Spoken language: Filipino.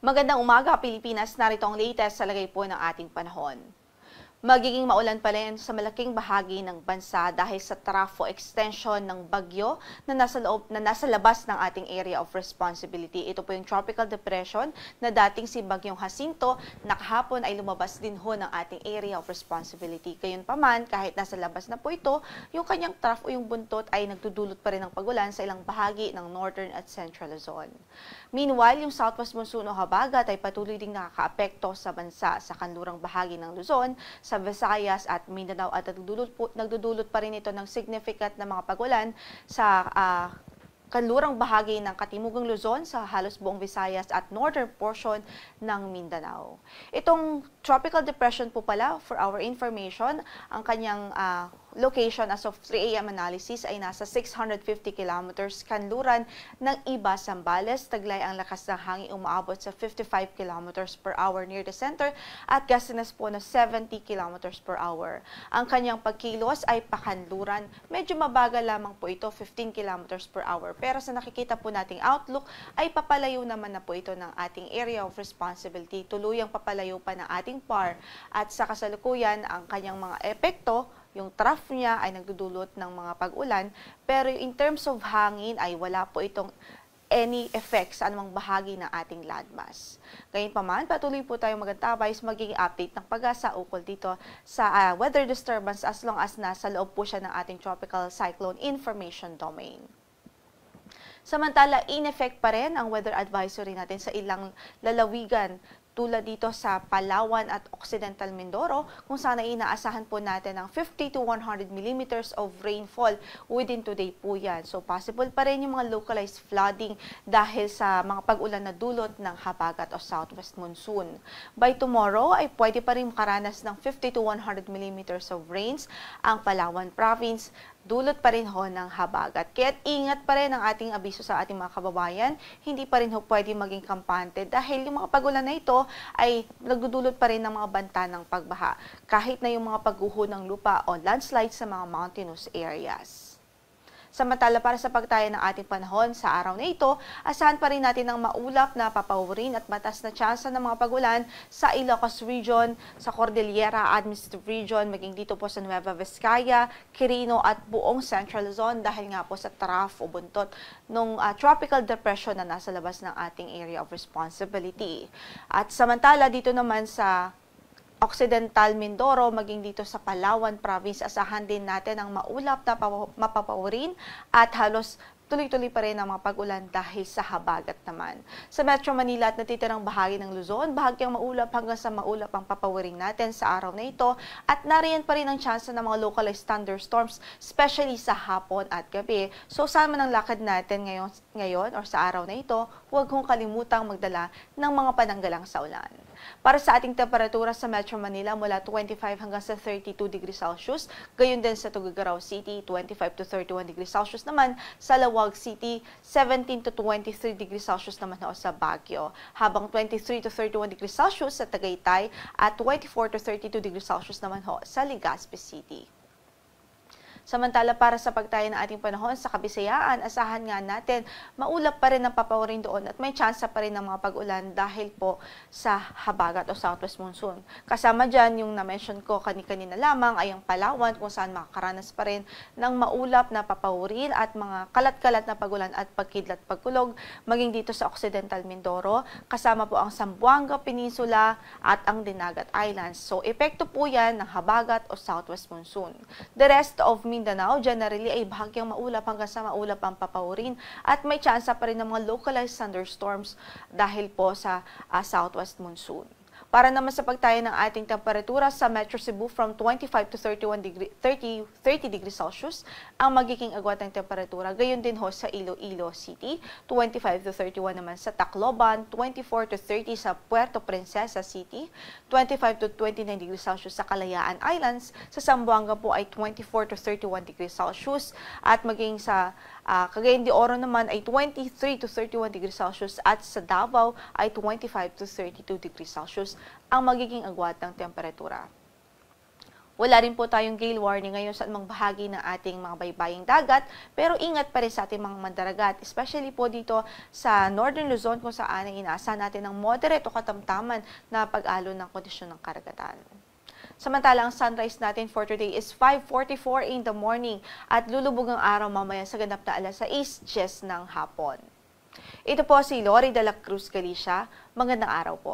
Magandang umaga, Pilipinas. Narito ang latest sa lagay po ng ating panahon. Magiging maulan pa rin sa malaking bahagi ng bansa dahil sa trafo extension ng bagyo na nasa labas ng ating area of responsibility. Ito po yung tropical depression na dating si Bagyong Jacinto na kahapon ay lumabas din ho ng ating area of responsibility. Gayunpaman, kahit nasa labas na po ito, yung kanyang trough o yung buntot ay nagdudulot pa rin ng pagulan sa ilang bahagi ng northern at central Luzon. Meanwhile, yung southwest monsoon o habagat ay patuloy ding nakakaapekto sa bansa sa kanlurang bahagi ng Luzon, sa Visayas at Mindanao at nagdudulot pa rin ito ng significant na mga pagulan sa kanlurang bahagi ng Katimugang Luzon sa halos buong Visayas at northern portion ng Mindanao. Itong tropical depression po pala, for our information, ang kanyang location as of 3 a.m. analysis ay nasa 650 kilometers kanluran ng Iba, Zambales. Taglay ang lakas ng hangin umaabot sa 55 kilometers per hour near the center at gustiness po na 70 kilometers per hour. Ang kanyang pagkilos ay pakanluran. Medyo mabagal lamang po ito, 15 kilometers per hour. Pero sa nakikita po nating outlook ay papalayo naman na po ito ng ating area of responsibility. Tuluyang papalayo pa ng ating PAR at sa kasalukuyan ang kanyang mga epekto, yung trough niya ay nagdudulot ng mga pag-ulan, pero in terms of hangin ay wala po itong any effect sa anumang bahagi ng ating landmass. Gayunpaman, patuloy po tayong magantabay sa magiging update ng Pag-asa ukol dito sa weather disturbance as long as nasa loob po siya ng ating tropical cyclone information domain. Samantala, in effect pa rin ang weather advisory natin sa ilang lalawigan tulad dito sa Palawan at Occidental Mindoro, kung saan ay inaasahan po natin ng 50 to 100 millimeters of rainfall within today po yan. So possible pa rin yung mga localized flooding dahil sa mga pag-ulan na dulot ng habagat o southwest monsoon. By tomorrow ay pwede pa rin makaranas ng 50 to 100 millimeters of rains ang Palawan Province, dulot pa rin ho ng habagat. Kaya ingat pa rin ang ating abiso sa ating mga kababayan. Hindi pa rin ho pwede maging kampante dahil yung mga pagulan na ito ay nagdudulot pa rin ng mga banta ng pagbaha. Kahit na yung mga pagguho ng lupa o landslide sa mga mountainous areas. Samantala, para sa pagtaya ng ating panahon sa araw na ito, asahan pa rin natin ng maulap na papawirin at matas na tsansa ng mga pagulan sa Ilocos Region, sa Cordillera Administrative Region, maging dito po sa Nueva Vizcaya, Quirino at buong Central Luzon dahil nga po sa trough o buntot ng tropical depression na nasa labas ng ating area of responsibility. At samantala, dito naman sa Occidental Mindoro, maging dito sa Palawan Province, asahan din natin ang maulap na mapapawirin at halos tuloy-tuloy pa rin ang mga pag-ulan dahil sa habagat naman. Sa Metro Manila at natitirang bahagi ng Luzon, bahagyang maulap hanggang sa maulap ang papawirin natin sa araw na ito at nariyan pa rin ang tsansa ng mga localized thunderstorms, especially sa hapon at gabi. So saan man ang lakad natin ngayon or sa araw na ito, huwag kong kalimutang magdala ng mga pananggalang sa ulan. Para sa ating temperatura sa Metro Manila, mula 25 hanggang sa 32 degrees Celsius, gayon din sa Tuguegarao City, 25 to 31 degrees Celsius naman, sa Laoag City, 17 to 23 degrees Celsius naman sa Baguio, habang 23 to 31 degrees Celsius sa Tagaytay at 24 to 32 degrees Celsius naman sa Legazpi City. Samantala, para sa pagtaya ng ating panahon sa Kabisayaan, asahan nga natin maulap pa rin ang papawirin doon at may tsansa pa rin ng mga pag-ulan dahil po sa habagat o southwest monsoon. Kasama dyan yung na-mention ko kanina lamang ay ang Palawan kung saan makakaranas pa rin ng maulap na papawirin at mga kalat-kalat na pagulan at pagkidlat pagkulog maging dito sa Occidental Mindoro. Kasama po ang Zamboanga Peninsula at ang Dinagat Islands. So, epekto po yan ng habagat o southwest monsoon. The rest of Mindanao, generally ay bahagyang maulap hanggang sa maulap ang papawirin at may tsansa pa rin ng mga localized thunderstorms dahil po sa southwest monsoon. Para naman sa pagtaya ng ating temperatura sa Metro Cebu from 25 to 30 degrees Celsius ang magiging agwat ng temperatura. Gayon din ho sa Iloilo City, 25 to 31 naman sa Tacloban, 24 to 30 sa Puerto Princesa City, 25 to 29 degrees Celsius sa Kalayaan Islands, sa Zamboanga po ay 24 to 31 degrees Celsius at maging sa Cagayan de Oro naman ay 23 to 31 degrees Celsius at sa Davao ay 25 to 32 degrees Celsius ang magiging agwat ng temperatura. Wala rin po tayong gale warning ngayon sa anumang bahagi ng ating mga baybaying dagat, pero ingat pa rin sa ating mga mandaragat, especially po dito sa Northern Luzon kung saan ay inaasahan natin ng moderate o katamtaman na pag-alo ng kondisyon ng karagatan. Samantala, ang sunrise natin for today is 5:44 in the morning at lulubog ang araw mamaya sa ganap na 6:10 ng hapon. Ito po si Lori de la Cruz Galicia. Magandang araw po.